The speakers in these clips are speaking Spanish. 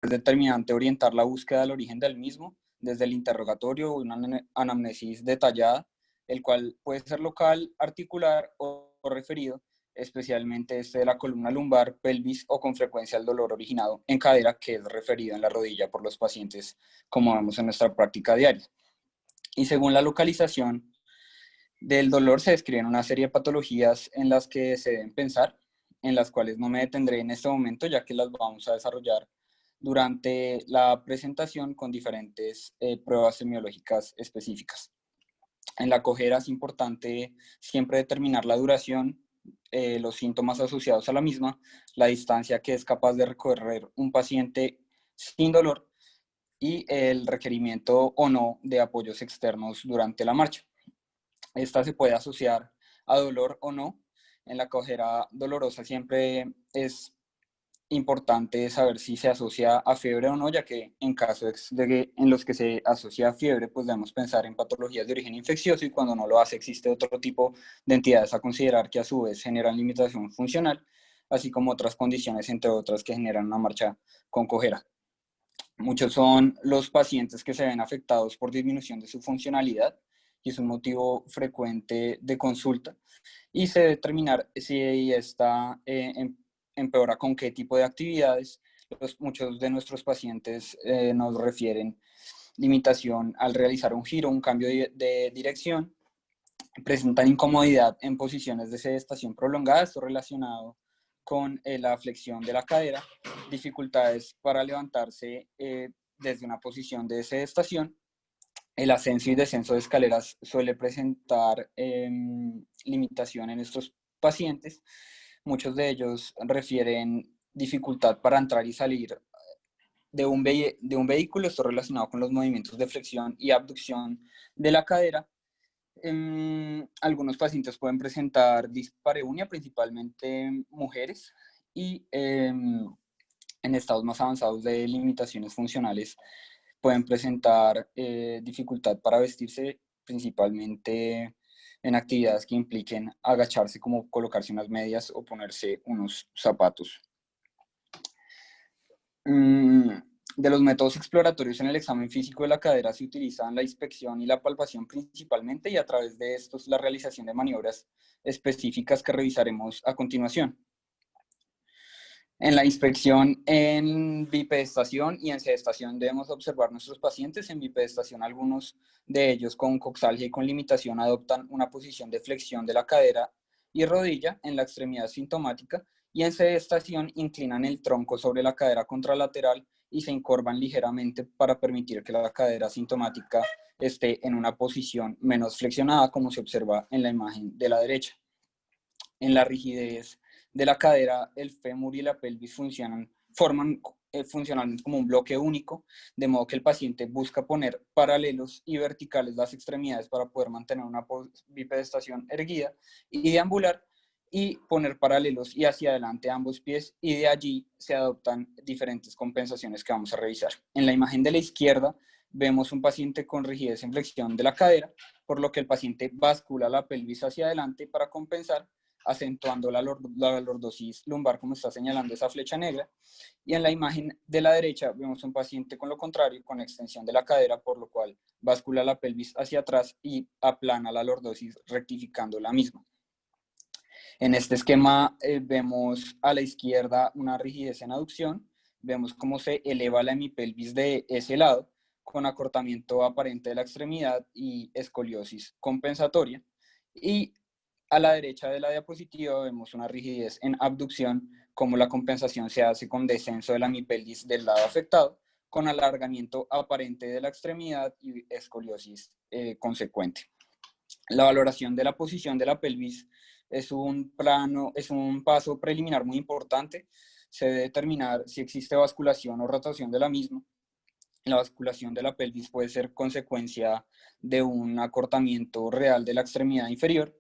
determinante orientar la búsqueda del origen del mismo desde el interrogatorio o una anamnesis detallada, el cual puede ser local, articular o referido, especialmente de la columna lumbar, pelvis o con frecuencia el dolor originado en cadera, que es referido en la rodilla por los pacientes, como vemos en nuestra práctica diaria. Y según la localización del dolor se describen una serie de patologías en las que se deben pensar, en las cuales no me detendré en este momento, ya que las vamos a desarrollar durante la presentación con diferentes pruebas semiológicas específicas. En la cojera es importante siempre determinar la duración, los síntomas asociados a la misma, la distancia que es capaz de recorrer un paciente sin dolor y el requerimiento o no de apoyos externos durante la marcha. Esta se puede asociar a dolor o no. En la cojera dolorosa siempre es importante saber si se asocia a fiebre o no, ya que en casos en los que se asocia a fiebre, pues debemos pensar en patologías de origen infeccioso, y cuando no lo hace existe otro tipo de entidades a considerar que a su vez generan limitación funcional, así como otras condiciones, entre otras, que generan una marcha con cojera. Muchos son los pacientes que se ven afectados por disminución de su funcionalidad, y es un motivo frecuente de consulta, y se debe determinar si esta empeora con qué tipo de actividades. Muchos de nuestros pacientes nos refieren limitación al realizar un giro, un cambio de dirección, presentan incomodidad en posiciones de sedestación prolongada, esto relacionado con la flexión de la cadera, dificultades para levantarse desde una posición de sedestación. El ascenso y descenso de escaleras suele presentar limitación en estos pacientes. Muchos de ellos refieren dificultad para entrar y salir de un vehículo, esto relacionado con los movimientos de flexión y abducción de la cadera. Algunos pacientes pueden presentar dispareunia, principalmente mujeres, y en estados más avanzados de limitaciones funcionales pueden presentar dificultad para vestirse, principalmente en actividades que impliquen agacharse, como colocarse unas medias o ponerse unos zapatos. De los métodos exploratorios en el examen físico de la cadera se utilizan la inspección y la palpación principalmente, y a través de estos la realización de maniobras específicas que revisaremos a continuación. En la inspección en bipedestación y en sedestación debemos observar nuestros pacientes. En bipedestación, algunos de ellos con coxalgia y con limitación adoptan una posición de flexión de la cadera y rodilla en la extremidad sintomática, y en sedestación inclinan el tronco sobre la cadera contralateral y se encorvan ligeramente para permitir que la cadera sintomática esté en una posición menos flexionada, como se observa en la imagen de la derecha. En la rigidez de la cadera, el fémur y la pelvis forman funcionalmente como un bloque único, de modo que el paciente busca poner paralelos y verticales las extremidades para poder mantener una bipedestación erguida y deambular, y poner paralelos y hacia adelante ambos pies, y de allí se adoptan diferentes compensaciones que vamos a revisar. En la imagen de la izquierda vemos un paciente con rigidez en flexión de la cadera, por lo que el paciente bascula la pelvis hacia adelante para compensar, acentuando la lordosis lumbar, como está señalando esa flecha negra. Y en la imagen de la derecha vemos un paciente con lo contrario, con extensión de la cadera, por lo cual bascula la pelvis hacia atrás y aplana la lordosis, rectificando la misma. En este esquema vemos a la izquierda una rigidez en aducción, vemos cómo se eleva la hemipelvis de ese lado, con acortamiento aparente de la extremidad y escoliosis compensatoria. Y a la derecha de la diapositiva vemos una rigidez en abducción, como la compensación se hace con descenso de la hemipelvis del lado afectado, con alargamiento aparente de la extremidad y escoliosis consecuente. La valoración de la posición de la pelvis es un paso preliminar muy importante. Se debe determinar si existe basculación o rotación de la misma. La basculación de la pelvis puede ser consecuencia de un acortamiento real de la extremidad inferior,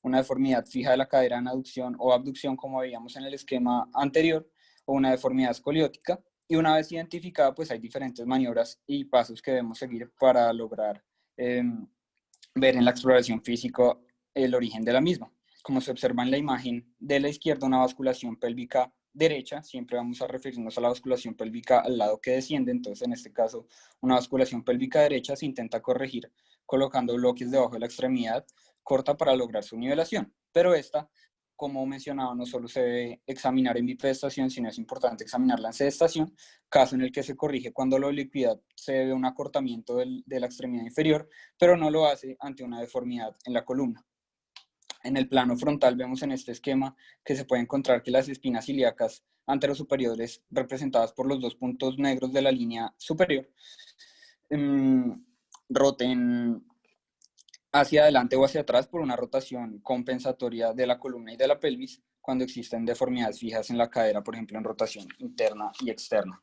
una deformidad fija de la cadera en aducción o abducción, como veíamos en el esquema anterior, o una deformidad escoliótica. Y una vez identificada, pues hay diferentes maniobras y pasos que debemos seguir para lograr ver en la exploración física el origen de la misma. Como se observa en la imagen de la izquierda, una basculación pélvica derecha, siempre vamos a referirnos a la basculación pélvica al lado que desciende. Entonces, en este caso, una basculación pélvica derecha se intenta corregir colocando bloques debajo de la extremidad corta para lograr su nivelación. Pero esta, como mencionaba, no solo se debe examinar en bipedestación, sino es importante examinarla en sedestación, caso en el que se corrige cuando la oblicuidad se debe a un acortamiento de la extremidad inferior, pero no lo hace ante una deformidad en la columna. En el plano frontal vemos en este esquema que se puede encontrar que las espinas ilíacas anterosuperiores, representadas por los dos puntos negros de la línea superior, roten hacia adelante o hacia atrás por una rotación compensatoria de la columna y de la pelvis cuando existen deformidades fijas en la cadera, por ejemplo, en rotación interna y externa.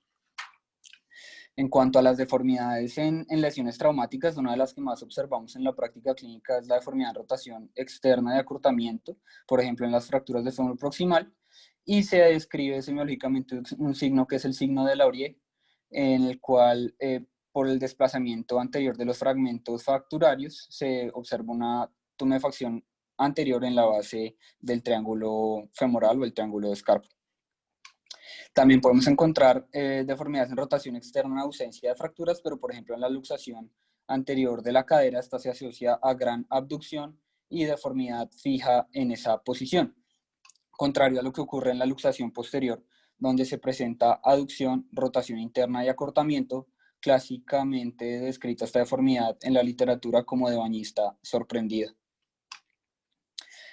En cuanto a las deformidades en lesiones traumáticas, una de las que más observamos en la práctica clínica es la deformidad de rotación externa de acortamiento, por ejemplo, en las fracturas de fémur proximal, y se describe semiológicamente un signo que es el signo de Laurier, en el cual, por el desplazamiento anterior de los fragmentos fracturarios, se observa una tumefacción anterior en la base del triángulo femoral o el triángulo de Scarpa. También podemos encontrar deformidades en rotación externa en ausencia de fracturas, pero por ejemplo en la luxación anterior de la cadera, esta se asocia a gran abducción y deformidad fija en esa posición. Contrario a lo que ocurre en la luxación posterior, donde se presenta aducción, rotación interna y acortamiento, clásicamente descrita esta deformidad en la literatura como de bañista sorprendida.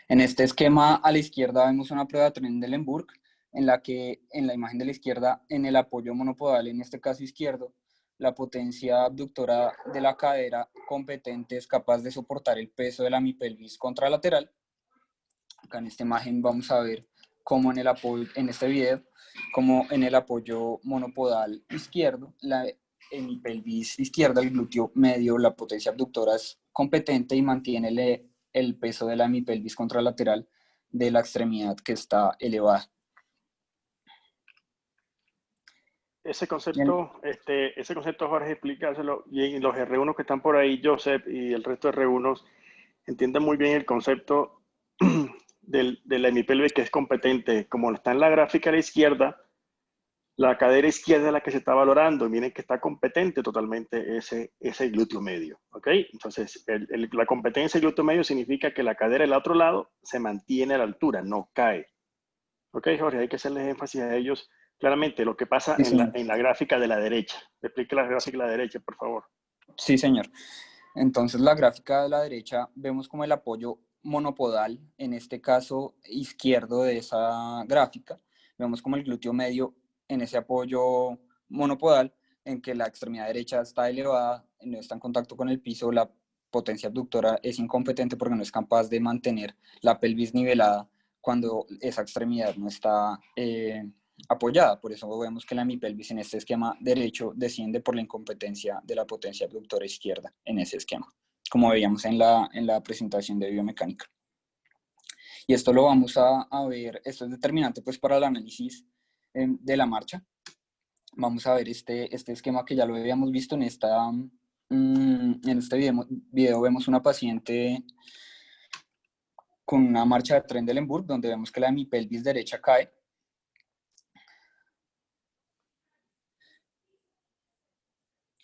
En este esquema a la izquierda vemos una prueba de Trendelenburg, en la que en la imagen de la izquierda, en el apoyo monopodal, en este caso izquierdo, la potencia abductora de la cadera competente es capaz de soportar el peso de la hemipelvis contralateral. Acá en esta imagen vamos a ver cómo en el apoyo, en este video, como en el apoyo monopodal izquierdo, la hemipelvis izquierda, el glúteo medio, la potencia abductora es competente y mantiene el peso de la hemipelvis contralateral de la extremidad que está elevada. Ese concepto, Jorge, explícaselo. Y los R1 que están por ahí, Joseph y el resto de R1, entienden muy bien el concepto de la hemipelvis que es competente. Como está en la gráfica a la izquierda, la cadera izquierda es la que se está valorando. Miren que está competente totalmente ese glúteo medio. ¿Ok? Entonces, la competencia del glúteo medio significa que la cadera del otro lado se mantiene a la altura, no cae. ¿Ok, Jorge? Hay que hacerles énfasis a ellos. Claramente, lo que pasa Sí, en la gráfica de la derecha. Explique la gráfica de la derecha, por favor. sí, señor. Entonces, la gráfica de la derecha vemos como el apoyo monopodal, en este caso izquierdo de esa gráfica, vemos como el glúteo medio en ese apoyo monopodal, en que la extremidad derecha está elevada, no está en contacto con el piso, la potencia abductora es incompetente porque no es capaz de mantener la pelvis nivelada cuando esa extremidad no está apoyada. Por eso vemos que la hemipelvis en este esquema derecho desciende por la incompetencia de la potencia abductora izquierda en ese esquema, como veíamos en la presentación de biomecánica. Y esto lo vamos a ver, esto es determinante pues para el análisis de la marcha. Vamos a ver este esquema que ya lo habíamos visto en este video vemos una paciente con una marcha de Trendelenburg, donde vemos que la hemipelvis derecha cae.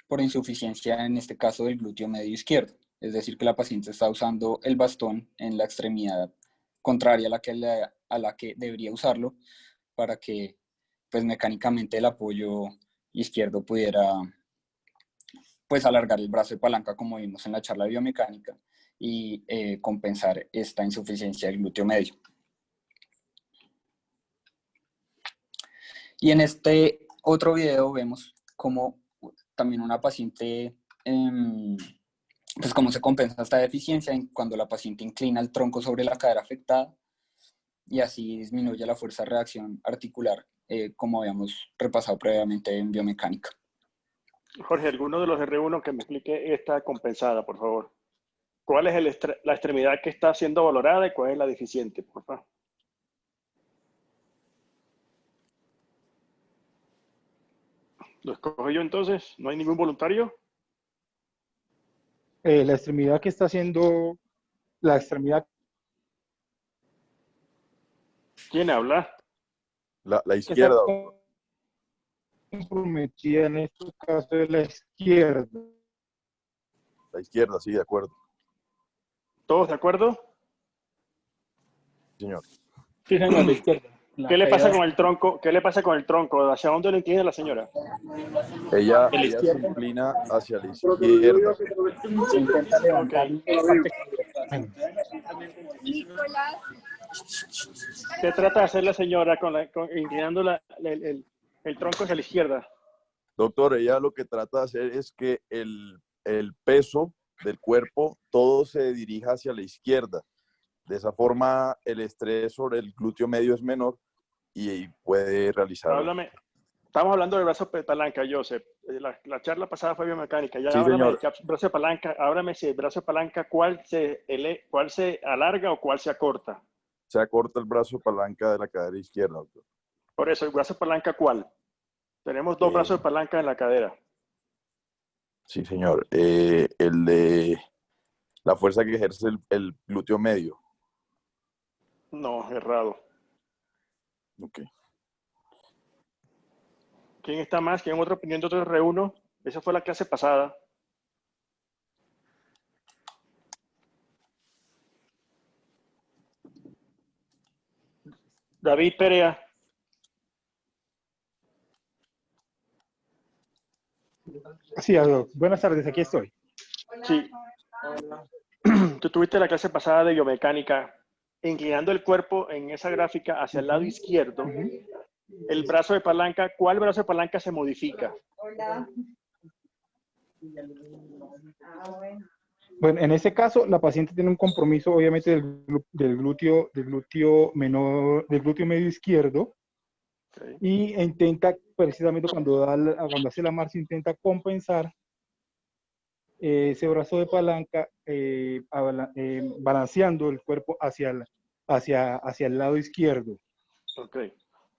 Por insuficiencia, en este caso, del glúteo medio izquierdo. Es decir, que la paciente está usando el bastón en la extremidad contraria a la que debería usarlo para que, pues, mecánicamente el apoyo izquierdo pudiera, pues, alargar el brazo de palanca, como vimos en la charla de biomecánica, y compensar esta insuficiencia del glúteo medio. Y en este otro video vemos cómo también una paciente, pues cómo se compensa esta deficiencia cuando la paciente inclina el tronco sobre la cadera afectada y así disminuye la fuerza de reacción articular, como habíamos repasado previamente en biomecánica. Jorge, alguno de los R1 que me explique esta compensada, por favor. ¿Cuál es la extremidad que está siendo valorada y cuál es la deficiente, por favor? ¿Lo escojo yo entonces? ¿No hay ningún voluntario? La extremidad que está haciendo, la extremidad. ¿Quién habla? La Está izquierda, doctor. comprometida en este caso es la izquierda. La izquierda, sí, de acuerdo, ¿Todos de acuerdo? señor. Sí, señor, la izquierda. ¿Qué le pasa con el tronco? ¿Qué le pasa con el tronco? ¿Hacia dónde lo inclina la señora? ¿De la Ella se izquierda? inclina hacia la izquierda. Se intenta levantar Ok. la parte exterior. ¿Qué trata de hacer la señora inclinando el tronco hacia la izquierda? Doctor, ella lo que trata de hacer es que el peso del cuerpo todo se dirija hacia la izquierda. De esa forma, el estrés sobre el glúteo medio es menor y puede realizar. Háblame. Estamos hablando del brazo de palanca, Joseph. La charla pasada fue biomecánica. Ya Sí, háblame señor. del brazo de palanca. Háblame si el brazo de palanca, cuál se alarga o cuál se acorta. Se acorta el brazo de palanca de la cadera izquierda, doctor. Por eso, el brazo de palanca, ¿cuál? Tenemos dos brazos de palanca en la cadera. Sí, señor. El de la fuerza que ejerce el glúteo medio. No, errado. Ok. ¿Quién está más? ¿Quién otra opinión de otro R1? Esa fue la clase pasada. David Perea. Sí, buenas tardes, aquí estoy. Sí. Tú tuviste la clase pasada de biomecánica, inclinando el cuerpo en esa gráfica hacia el lado izquierdo. El brazo de palanca, ¿cuál brazo de palanca se modifica? Bueno, en este caso, la paciente tiene un compromiso, obviamente, del glúteo menor, del glúteo medio izquierdo, Okay. y intenta, precisamente cuando hace la marcha, intenta compensar ese brazo de palanca, balanceando el cuerpo hacia el lado izquierdo. Ok.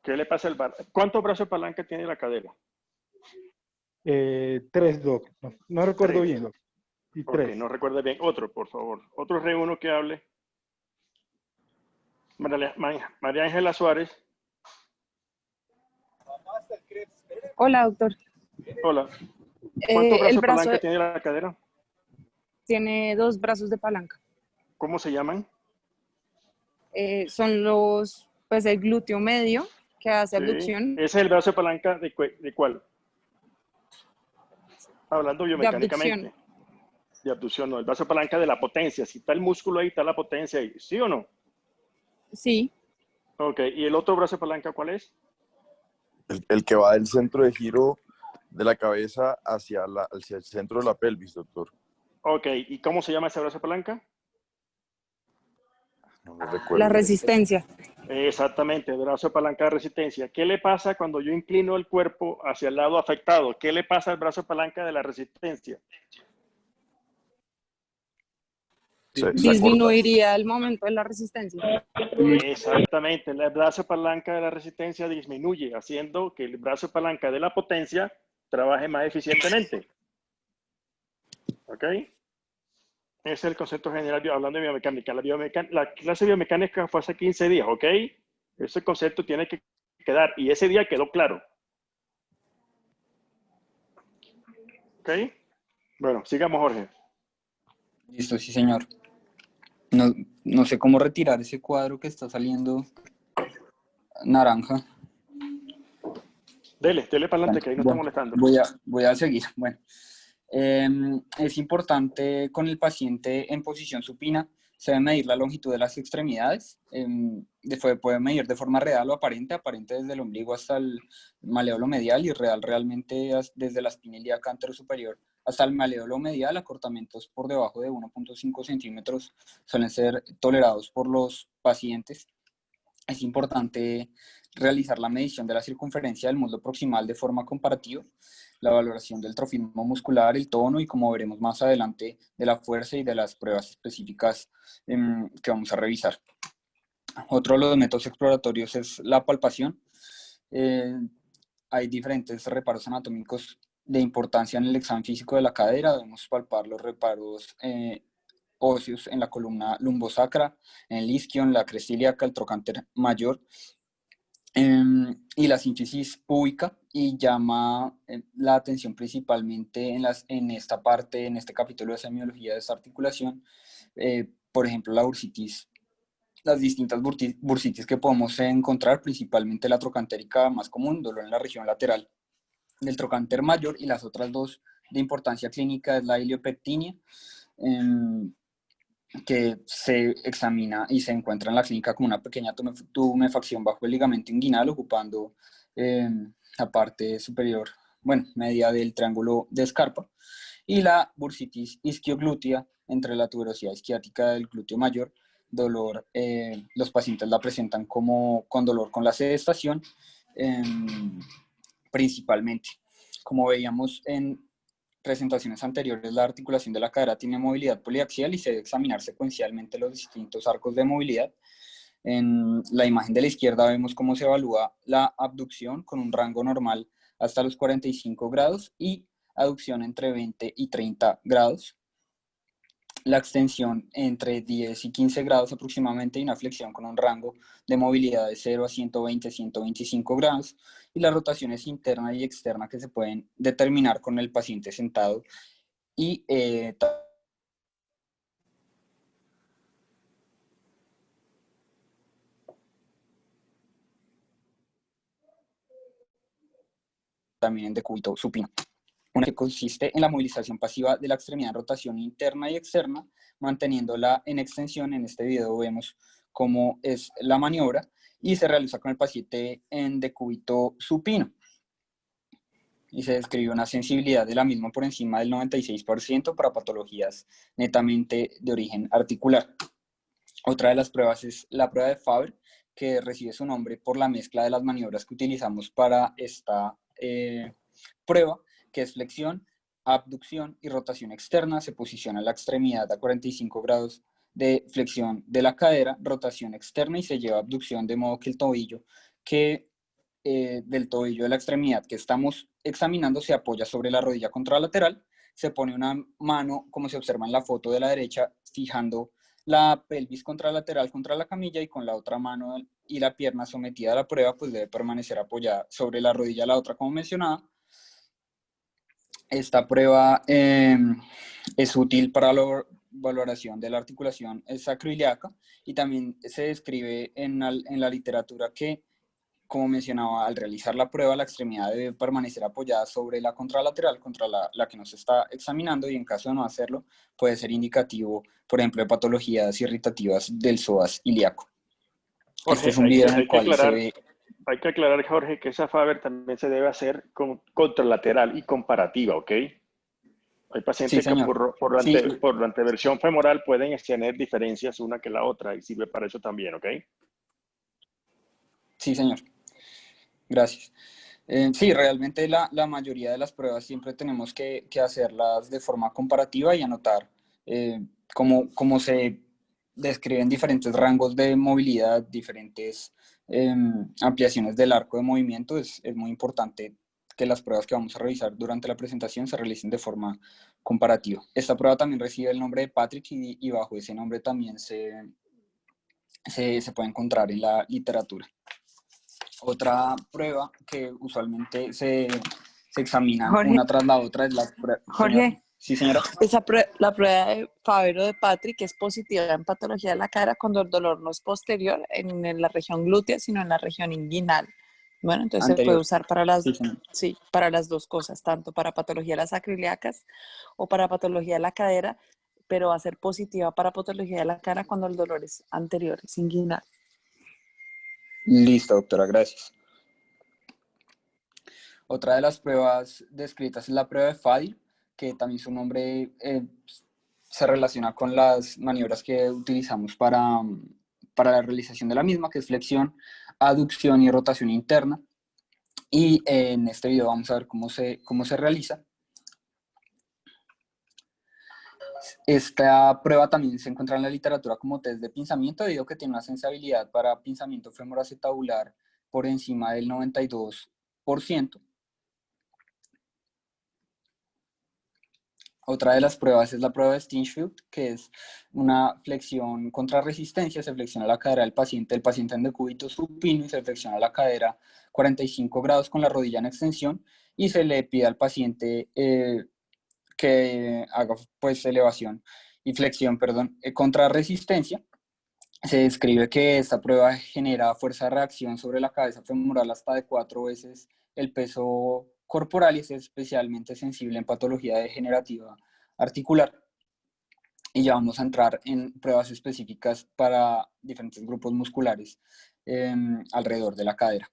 ¿Qué le pasa al brazo? ¿Cuántos brazos de palanca tiene la cadera? 3, Doc. No recuerdo 3. bien, Doc. Y Ok, 3. no recuerda bien. Otro, por favor. Otro R1 que hable. María Ángela Suárez. Hola, doctor. Hola. ¿Cuántos El brazos de brazo palanca tiene la cadera? tiene 2 brazos de palanca. ¿Cómo se llaman? Son pues el glúteo medio que hace Sí. abducción, Ese es el brazo de palanca de cuál? Hablando de abducción. biomecánicamente. De abducción, no. El brazo de palanca de la potencia. Si está el músculo ahí, está la potencia ahí. ¿Sí o no? Sí, Ok. ¿Y el otro brazo de palanca cuál es? El que va del centro de giro de la cabeza hacia el centro de la pelvis, doctor. Ok. ¿Y cómo se llama ese brazo de palanca? No me la recuerdo. resistencia. Exactamente, el brazo de palanca de resistencia. ¿Qué le pasa cuando yo inclino el cuerpo hacia el lado afectado? ¿Qué le pasa al brazo de palanca de la resistencia? Se acorta. Disminuiría el momento de la resistencia. Exactamente, el brazo de palanca de la resistencia disminuye, haciendo que el brazo de palanca de la potencia trabaje más eficientemente. ¿Ok? Ese es el concepto general hablando de biomecánica. La clase de biomecánica fue hace 15 días, ¿ok? Ese concepto tiene que quedar, y ese día quedó claro. ¿Ok? Bueno, sigamos, Jorge. Listo, sí, señor. No sé cómo retirar ese cuadro que está saliendo naranja. Dele para adelante, que ahí no está Bueno, molestando. voy a seguir. Bueno, es importante con el paciente en posición supina, se debe medir la longitud de las extremidades. Puede medir de forma real o aparente desde el ombligo hasta el maleolo medial, y realmente desde la espina ilíaca anterosuperior hasta el maleolo medial. Acortamientos por debajo de 1.5 centímetros suelen ser tolerados por los pacientes. Es importante realizar la medición de la circunferencia del muslo proximal de forma comparativa, la valoración del trofismo muscular, el tono y, como veremos más adelante, de la fuerza y de las pruebas específicas que vamos a revisar. Otro de los métodos exploratorios es la palpación. Hay diferentes reparos anatómicos de importancia en el examen físico de la cadera. Debemos palpar los reparos óseos en la columna lumbosacra, en el isquio, en la cresta ilíaca, el trocánter mayor. Y la síntesis pública y llama la atención principalmente en esta parte, en este capítulo de semiología de esta articulación, por ejemplo, la bursitis, las distintas bursitis que podemos encontrar, principalmente la trocantérica más común, dolor en la región lateral del trocánter mayor, y las otras dos de importancia clínica es la iliopectinia, que se examina y se encuentra en la clínica como una pequeña tumefacción bajo el ligamento inguinal, ocupando la parte superior, bueno, media del triángulo de Scarpa, y la bursitis isquioglútea entre la tuberosidad isquiática del glúteo mayor. Dolor, los pacientes la presentan como con dolor con la sedestación, principalmente. Como veíamos en presentaciones anteriores, la articulación de la cadera tiene movilidad poliaxial y se debe examinar secuencialmente los distintos arcos de movilidad. En la imagen de la izquierda vemos cómo se evalúa la abducción con un rango normal hasta los 45 grados y aducción entre 20 y 30 grados. La extensión entre 10 y 15 grados aproximadamente y una flexión con un rango de movilidad de 0 a 120, 125 grados, y las rotaciones interna y externa que se pueden determinar con el paciente sentado y también en decúbito supino. Una que consiste en la movilización pasiva de la extremidad en rotación interna y externa, manteniéndola en extensión. En este video vemos cómo es la maniobra y se realiza con el paciente en decúbito supino. Y se describe una sensibilidad de la misma por encima del 96% para patologías netamente de origen articular. Otra de las pruebas es la prueba de Faber, que recibe su nombre por la mezcla de las maniobras que utilizamos para esta prueba, que es flexión, abducción y rotación externa. Se posiciona la extremidad a 45 grados de flexión de la cadera, rotación externa, y se lleva abducción de modo que el tobillo del tobillo de la extremidad que estamos examinando se apoya sobre la rodilla contralateral. Se pone una mano, como se observa en la foto de la derecha, fijando la pelvis contralateral contra la camilla, y con la otra mano y la pierna sometida a la prueba, pues debe permanecer apoyada sobre la rodilla la otra, como mencionaba. Esta prueba es útil para la valoración de la articulación sacroiliaca, y también se describe en la literatura que, como mencionaba, al realizar la prueba, la extremidad debe permanecer apoyada sobre la contralateral, contra la que nos está examinando, y en caso de no hacerlo, puede ser indicativo, por ejemplo, de patologías irritativas del psoas ilíaco. Jorge, Este es un video en el cual se ve... Hay que aclarar, Jorge, que esa Faber también se debe hacer contralateral y comparativa, ¿ok? Hay pacientes Sí, que señor. por la anteversión femoral pueden tener diferencias una que la otra, y sirve para eso también, ¿ok? Sí, señor. Gracias. Sí, realmente la mayoría de las pruebas siempre tenemos que hacerlas de forma comparativa y anotar cómo se describen diferentes rangos de movilidad, diferentes ampliaciones del arco de movimiento. Es muy importante que las pruebas que vamos a revisar durante la presentación se realicen de forma comparativa. Esta prueba también recibe el nombre de Patrick, y bajo ese nombre también se puede encontrar en la literatura. Otra prueba que usualmente se examina una tras la otra es la prueba. Jorge, Sí, señora. la prueba de Faber o de Patrick es positiva en patología de la cadera cuando el dolor no es posterior en la región glútea, sino en la región inguinal. Bueno, entonces Anterior. se puede usar para las dos cosas, tanto para patología de las sacroiliacas o para patología de la cadera, pero va a ser positiva para patología de la cadera cuando el dolor es anterior, es inguinal. Listo, doctora, gracias. Otra de las pruebas descritas es la prueba de Fadir, que también su nombre se relaciona con las maniobras que utilizamos para la realización de la misma, que es flexión, aducción y rotación interna. Y en este video vamos a ver cómo se realiza. Esta prueba también se encuentra en la literatura como test de pinzamiento, debido a que tiene una sensibilidad para pinzamiento femoroacetabular por encima del 92%. Otra de las pruebas es la prueba de Stinchfield, que es una flexión contra resistencia. Se flexiona la cadera del paciente en decúbito supino y se flexiona la cadera 45 grados con la rodilla en extensión y se le pide al paciente que haga pues elevación y flexión, perdón, contra resistencia. Se describe que esta prueba genera fuerza de reacción sobre la cabeza femoral hasta de 4 veces el peso corporal y es especialmente sensible en patología degenerativa articular. Y ya vamos a entrar en pruebas específicas para diferentes grupos musculares alrededor de la cadera.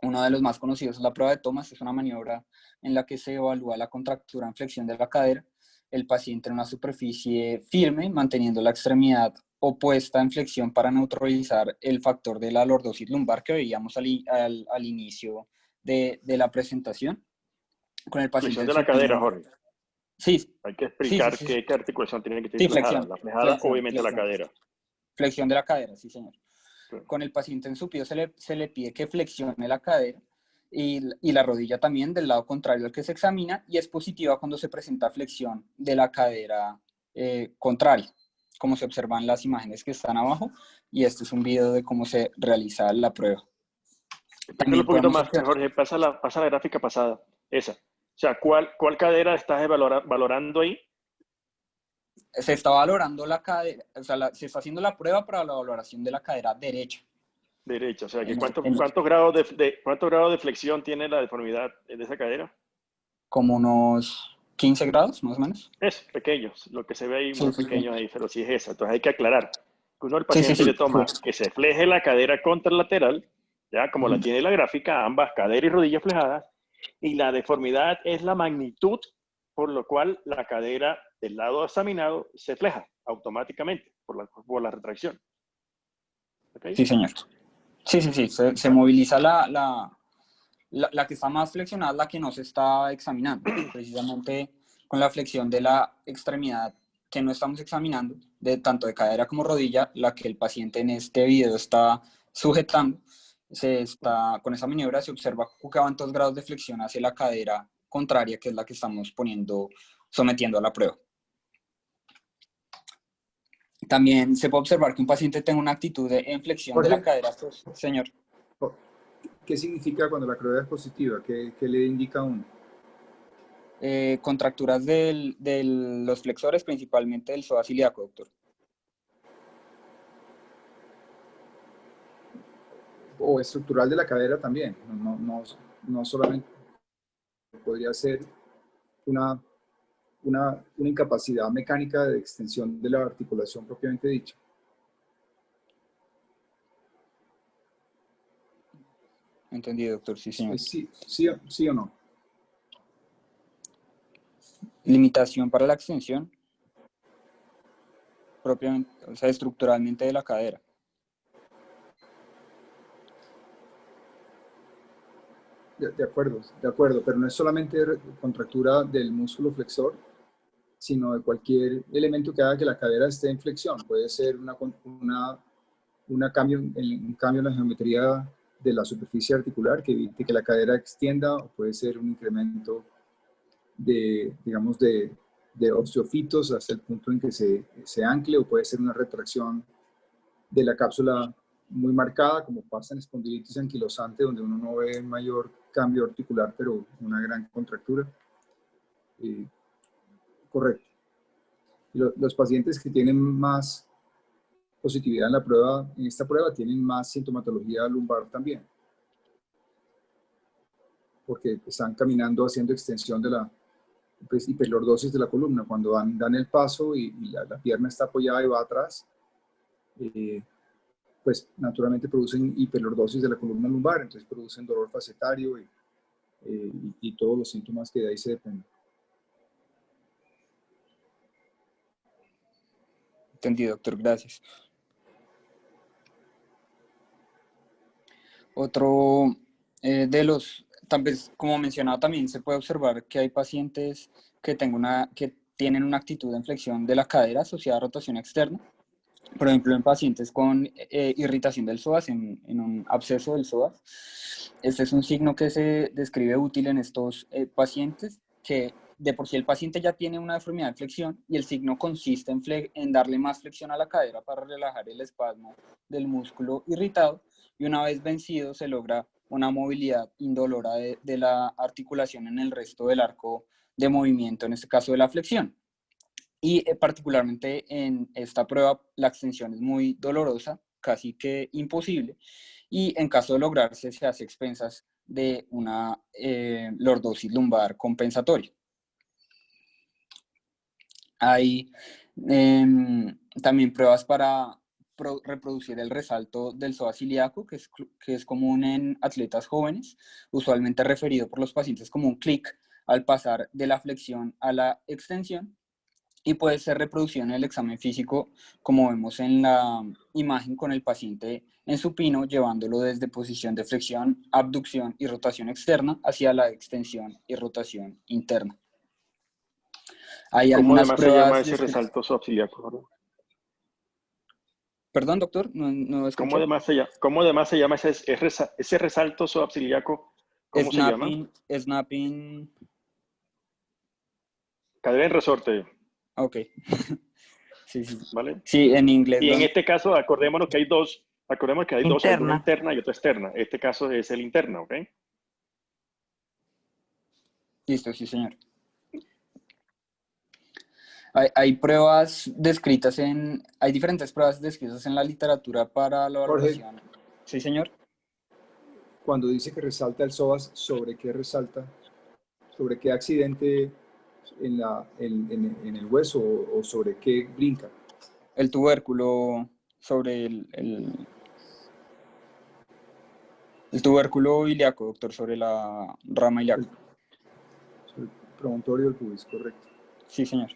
Uno de los más conocidos es la prueba de Thomas. Es una maniobra en la que se evalúa la contractura en flexión de la cadera. El paciente en una superficie firme, manteniendo la extremidad opuesta en flexión para neutralizar el factor de la lordosis lumbar que veíamos al inicio de la presentación. Con el paciente Flexión de la cadera, Jorge. Sí. Hay que explicar sí. qué articulación tiene que estar Sí, flejada. flexión. La flejada, obviamente, la cadera. Flexión de la cadera, sí, señor. Sí. Con el paciente en supino se le pide que flexione la cadera y la rodilla también del lado contrario al que se examina, y es positiva cuando se presenta flexión de la cadera contraria, como se observan las imágenes que están abajo, y este es un video de cómo se realiza la prueba. Explícalo un poquito más, Jorge, pasa la gráfica pasada, esa. O sea, ¿cuál cadera estás valorando ahí? Se está valorando la cadera, o sea, se está haciendo la prueba para la valoración de la cadera derecha. Derecha, o sea, que ¿cuántos grados de flexión tiene la deformidad de esa cadera? Como unos 15 grados, más o menos. Es pequeño, lo que se ve ahí muy pequeño ahí, pero sí es esa. Entonces hay que aclarar que uno al paciente le toma que se fleje la cadera contralateral, ya como la tiene la gráfica, ambas cadera y rodillas flejadas, y la deformidad es la magnitud por lo cual la cadera del lado examinado se fleja automáticamente por la retracción. ¿Okay? Sí, señor. Sí. Se moviliza la que está más flexionada, la que no se está examinando, precisamente con la flexión de la extremidad que no estamos examinando, tanto de cadera como rodilla, la que el paciente en este video está sujetando. Con esa maniobra se observa que van 2 grados de flexión hacia la cadera contraria, que es la que estamos sometiendo a la prueba. También se puede observar que un paciente tenga una actitud en flexión de la cadera. Pues, señor. ¿Qué significa cuando la prueba es positiva? ¿Qué le indica a uno? Contracturas de los flexores, principalmente del psoas ilíaco, doctor. O estructural de la cadera también. No solamente podría ser una incapacidad mecánica de extensión de la articulación propiamente dicha. Entendido, doctor. Sí, señor. Sí o no. Limitación para la extensión propiamente, o sea, estructuralmente de la cadera. De acuerdo, pero no es solamente contractura del músculo flexor, sino de cualquier elemento que haga que la cadera esté en flexión. Puede ser un cambio en la geometría de la superficie articular que evite que la cadera extienda, o puede ser un incremento de osteofitos hasta el punto en que se ancle, o puede ser una retracción de la cápsula muy marcada, como pasa en espondilitis anquilosante, donde uno no ve mayor cambio articular, pero una gran contractura. Correcto. Los pacientes que tienen más positividad en esta prueba tienen más sintomatología lumbar también, porque están caminando haciendo extensión de la hiperlordosis de la columna. Cuando dan el paso y la pierna está apoyada y va atrás, pues naturalmente producen hiperlordosis de la columna lumbar, entonces producen dolor facetario y todos los síntomas que de ahí se dependen. Entendido, doctor. Gracias. Otro de los, tal vez como mencionado también, se puede observar que hay pacientes que tienen una actitud de flexión de la cadera asociada a rotación externa. Por ejemplo, en pacientes con irritación del psoas, en un absceso del psoas. Este es un signo que se describe útil en estos pacientes, que de por sí el paciente ya tiene una deformidad de flexión y el signo consiste en darle más flexión a la cadera para relajar el espasmo del músculo irritado, y una vez vencido se logra una movilidad indolora de la articulación en el resto del arco de movimiento, en este caso de la flexión. Y particularmente en esta prueba la extensión es muy dolorosa, casi que imposible, y en caso de lograrse se hace a expensas de una lordosis lumbar compensatoria. Hay también pruebas para reproducir el resalto del psoas ilíaco, que es común en atletas jóvenes, usualmente referido por los pacientes como un clic al pasar de la flexión a la extensión, y puede ser reproducido en el examen físico, como vemos en la imagen, con el paciente en supino, llevándolo desde posición de flexión, abducción y rotación externa hacia la extensión y rotación interna. Hay ¿Cómo algunas además se llama pruebas ese resalto subciliaco? Perdón, doctor, no escuché. ¿Cómo además se llama ese resalto subciliaco? ¿Cómo se llama? Snapping. Cadera en resorte. Ok. Sí. ¿Vale? Sí, en inglés. Y en este caso, acordémonos que hay dos, hay una interna y otra externa. Este caso es el interno, ¿ok? Listo, sí, señor. Hay pruebas descritas hay diferentes pruebas descritas en la literatura para la valoración. Jorge, Sí, señor. cuando dice que resalta el psoas, ¿sobre qué resalta? ¿Sobre qué accidente en el hueso o sobre qué brinca? El tubérculo sobre el tubérculo ilíaco, doctor, sobre la rama ilíaca. Sobre el promontorio del pubis, correcto. Sí, señor.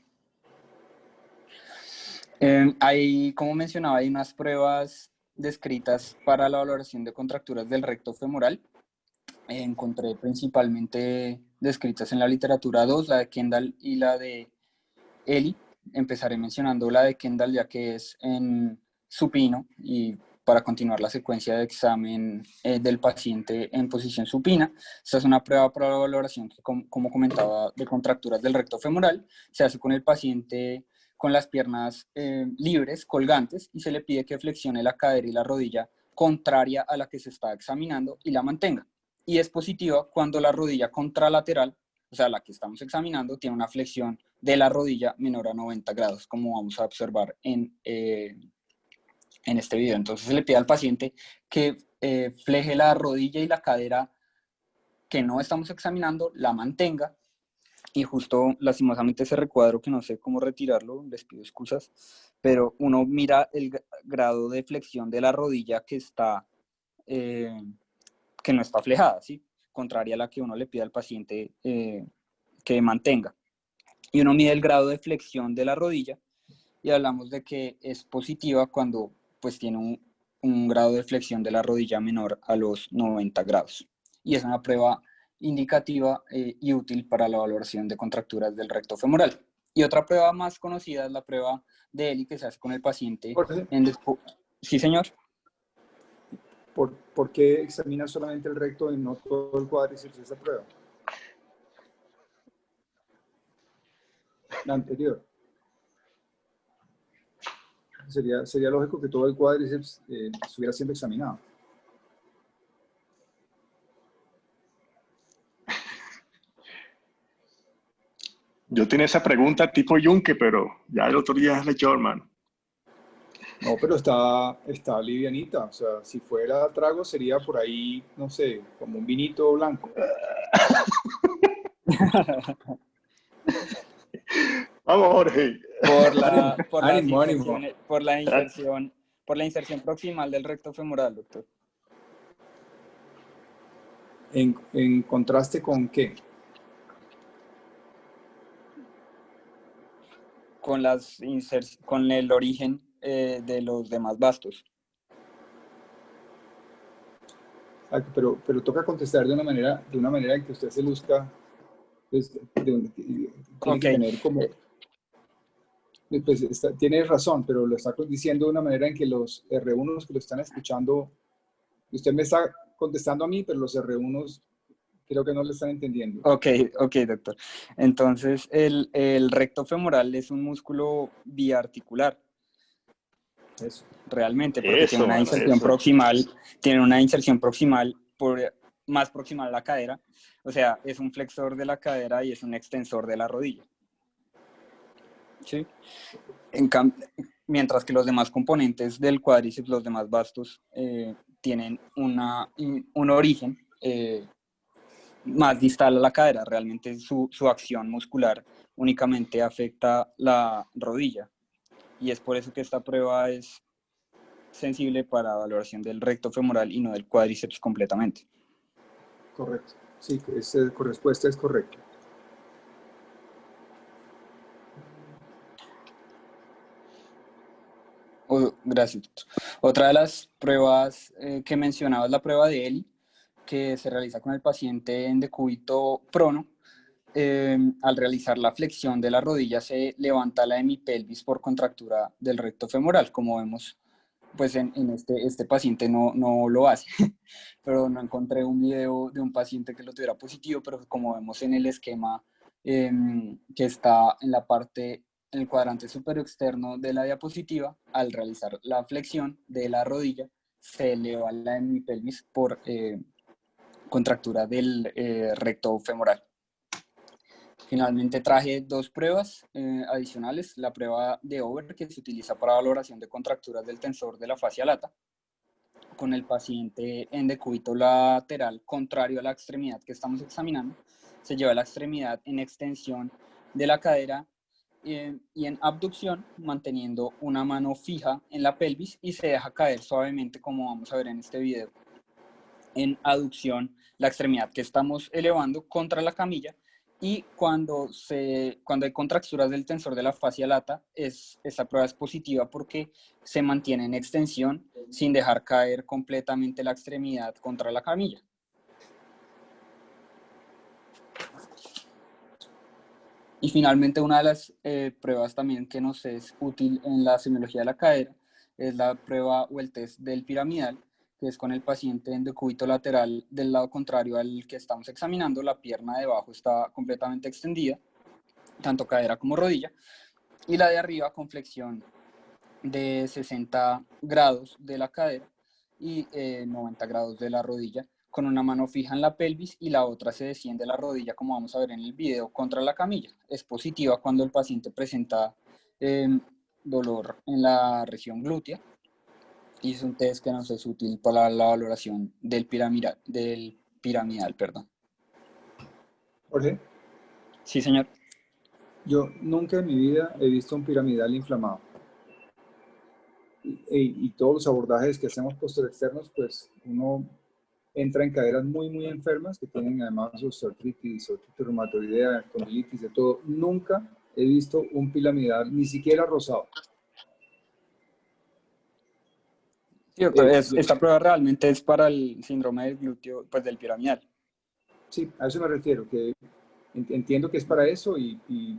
Como mencionaba, hay unas pruebas descritas para la valoración de contracturas del recto femoral. Encontré principalmente descritas en la literatura dos, la de Kendall y la de Eli. Empezaré mencionando la de Kendall, ya que es en supino, y para continuar la secuencia de examen del paciente en posición supina. Esta es una prueba para la valoración que, como comentaba, de contracturas del recto femoral. Se hace con el paciente con las piernas libres, colgantes, y se le pide que flexione la cadera y la rodilla contraria a la que se está examinando y la mantenga. Y es positiva cuando la rodilla contralateral, o sea, la que estamos examinando, tiene una flexión de la rodilla menor a 90 grados, como vamos a observar en este video. Entonces se le pide al paciente que fleje la rodilla y la cadera que no estamos examinando, la mantenga, y justo lastimosamente ese recuadro que no sé cómo retirarlo, les pido excusas, pero uno mira el grado de flexión de la rodilla que no está flejada, ¿sí? Contraria a la que uno le pide al paciente que mantenga. Y uno mide el grado de flexión de la rodilla y hablamos de que es positiva cuando pues tiene un grado de flexión de la rodilla menor a los 90 grados. Y es una prueba indicativa y útil para la valoración de contracturas del recto femoral. Y otra prueba más conocida es la prueba de Eli, que se hace con el paciente. Sí, señor. ¿Por qué examina solamente el recto y no todo el cuádriceps esa prueba? La anterior. Sería lógico que todo el cuádriceps estuviera siendo examinado. Yo tenía esa pregunta tipo Junque, pero ya el otro día es la Jorman. No, pero está livianita. O sea, si fuera trago sería por ahí, no sé, como un vinito blanco. Vamos, Jorge. Por la inserción proximal del recto femoral, doctor. ¿En contraste con qué? Con el origen de los demás bastos. Pero toca contestar de una manera en que usted se luzca, pues, tiene que tener como... Pues tiene razón, pero lo está diciendo de una manera en que los R1 que lo están escuchando, usted me está contestando a mí, pero los R1 Creo que no le están entendiendo. Ok, doctor. Entonces, el recto femoral es un músculo biarticular, Eso. realmente, porque Eso, tiene una inserción proximal más proximal a la cadera. O sea, es un flexor de la cadera y es un extensor de la rodilla. ¿Sí? Mientras que los demás componentes del cuádriceps, los demás bastos, tienen un origen más distal a la cadera. Realmente su acción muscular únicamente afecta la rodilla. Y es por eso que esta prueba es sensible para valoración del recto femoral y no del cuádriceps completamente. Correcto. Sí, esa respuesta es correcta. Gracias, doctor. Otra de las pruebas que mencionaba es la prueba de Eli, que se realiza con el paciente en decúbito prono. Al realizar la flexión de la rodilla se levanta la hemipelvis por contractura del recto femoral. Como vemos, pues en este paciente no lo hace, pero no encontré un video de un paciente que lo tuviera positivo, pero como vemos en el esquema que está en la parte, en el cuadrante superior externo de la diapositiva, al realizar la flexión de la rodilla, se eleva la hemipelvis por contractura del recto femoral. Finalmente traje dos pruebas adicionales, la prueba de Over, que se utiliza para valoración de contracturas del tensor de la fascia lata, con el paciente en decúbito lateral contrario a la extremidad que estamos examinando. Se lleva la extremidad en extensión de la cadera y en abducción, manteniendo una mano fija en la pelvis, y se deja caer suavemente, como vamos a ver en este video. En aducción, la extremidad que estamos elevando contra la camilla, y cuando hay contracturas del tensor de la fascia lata, esta prueba es positiva porque se mantiene en extensión sin dejar caer completamente la extremidad contra la camilla. Y finalmente, una de las pruebas también que nos es útil en la semiología de la cadera es la prueba o el test del piramidal, que es con el paciente en decúbito lateral del lado contrario al que estamos examinando. La pierna de abajo está completamente extendida, tanto cadera como rodilla, y la de arriba con flexión de 60 grados de la cadera y 90 grados de la rodilla, con una mano fija en la pelvis y la otra se desciende la rodilla, como vamos a ver en el video, contra la camilla. Es positiva cuando el paciente presenta dolor en la región glútea, y es un test que nos es útil para la valoración del piramidal, perdón. Jorge, Sí, señor. yo nunca en mi vida he visto un piramidal inflamado. Y todos los abordajes que hacemos posterior-externos, pues uno entra en caderas muy, muy enfermas que tienen además osteoartritis reumatoidea, condilitis, de todo. Nunca he visto un piramidal, ni siquiera rosado. Sí, doctor, esta prueba realmente es para el síndrome del glúteo, pues del piramidal. Sí, a eso me refiero, que entiendo que es para eso y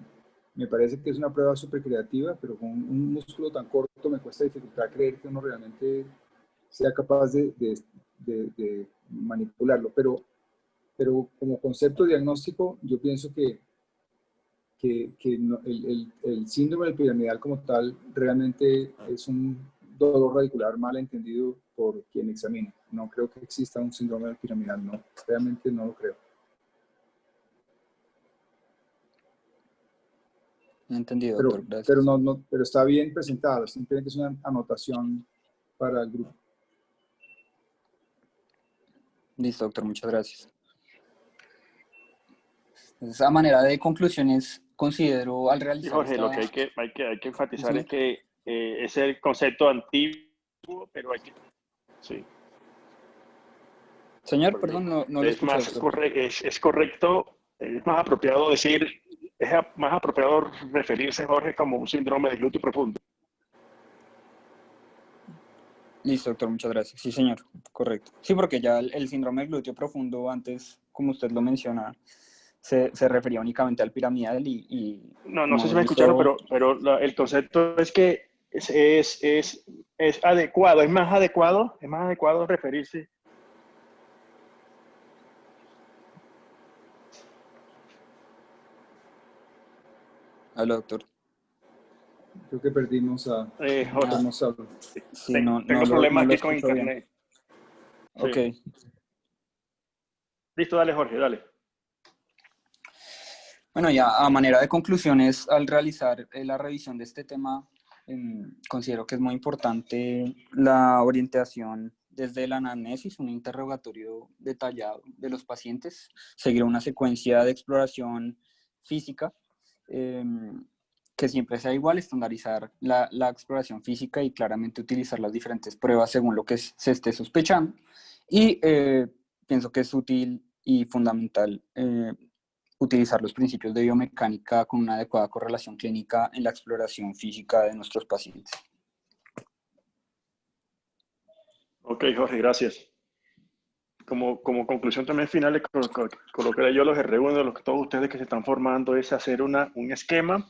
me parece que es una prueba súper creativa, pero con un músculo tan corto me cuesta dificultad creer que uno realmente sea capaz de manipularlo. Pero como concepto diagnóstico, yo pienso que el síndrome del piramidal como tal realmente es un dolor radicular mal entendido por quien examina. No creo que exista un síndrome del piramidal, no, realmente no lo creo. Entendido, doctor, gracias. Pero está bien presentado, simplemente es una anotación para el grupo. Listo, doctor, muchas gracias. Esa manera de conclusiones considero al realizar. Y Jorge, lo que hay que enfatizar es que es el concepto antiguo, pero hay que... Sí. Señor, Porque perdón, no lo es escuché. más es correcto, es más apropiado decir, es más apropiado referirse, Jorge, como un síndrome de glúteo profundo. Listo, doctor, muchas gracias. Sí, señor, correcto. Sí, porque ya el síndrome del glúteo profundo antes, como usted lo menciona, se refería únicamente al piramidal y no sé si me escucharon, pero el concepto es que es adecuado, es más adecuado referirse. Hola, doctor. Creo que perdimos a Jorge, Gonzalo. Sí, tengo no problemas lo aquí con escucho bien. internet. Sí. Ok. Listo, dale, Jorge, dale. Bueno, ya a manera de conclusiones, al realizar la revisión de este tema, considero que es muy importante la orientación desde la anamnesis, un interrogatorio detallado de los pacientes, seguir una secuencia de exploración física, que siempre sea igual, estandarizar la exploración física y claramente utilizar las diferentes pruebas según lo que se esté sospechando. Y pienso que es útil y fundamental utilizar los principios de biomecánica con una adecuada correlación clínica en la exploración física de nuestros pacientes. Ok, Jorge, gracias. Como conclusión también final, le colocaré yo los R1 de todos ustedes que se están formando, es hacer un esquema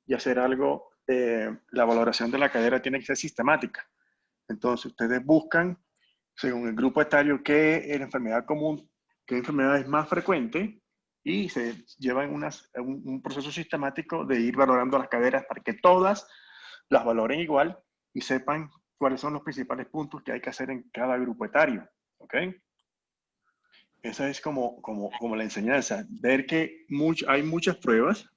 y hacer algo. La valoración de la cadera tiene que ser sistemática. Entonces, ustedes buscan, según el grupo etario, qué es la enfermedad común, qué enfermedad es más frecuente, y se llevan un proceso sistemático de ir valorando las caderas para que todas las valoren igual y sepan cuáles son los principales puntos que hay que hacer en cada grupo etario. ¿Ok? Esa es como la enseñanza. Ver que hay muchas pruebas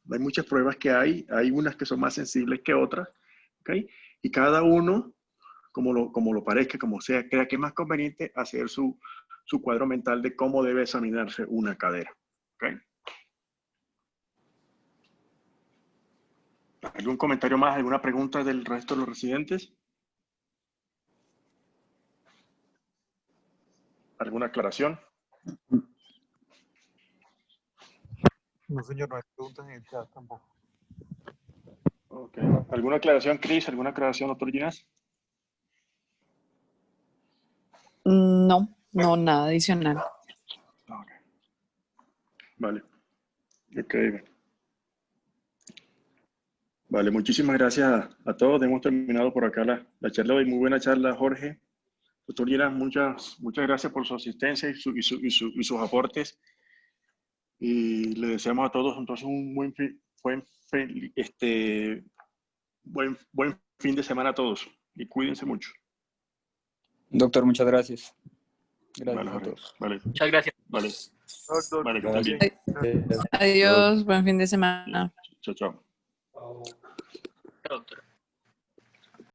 que hay unas que son más sensibles que otras. ¿Ok? Y cada uno, como lo parezca, como sea, crea que es más conveniente hacer su cuadro mental de cómo debe examinarse una cadera. ¿Ok? ¿Algún comentario más? ¿Alguna pregunta del resto de los residentes? ¿Alguna aclaración? No, señor, no hay preguntas en el chat tampoco. Okay. ¿Alguna aclaración, Cris? ¿Alguna aclaración, doctor Ginás? No, nada adicional. Okay. Vale. Ok. Vale, muchísimas gracias a todos. Hemos terminado por acá la charla hoy. Muy buena charla, Jorge. Doctor Ginás, muchas gracias por su asistencia y sus aportes. Y le deseamos a todos entonces un buen fin de semana a todos. Y cuídense mucho. Doctor, muchas gracias. Gracias Vale, a Jorge. todos. Vale. Muchas gracias. Vale. Doctor, Vale, que estén bien. Adiós, buen fin de semana. Chao, chao. Doctor.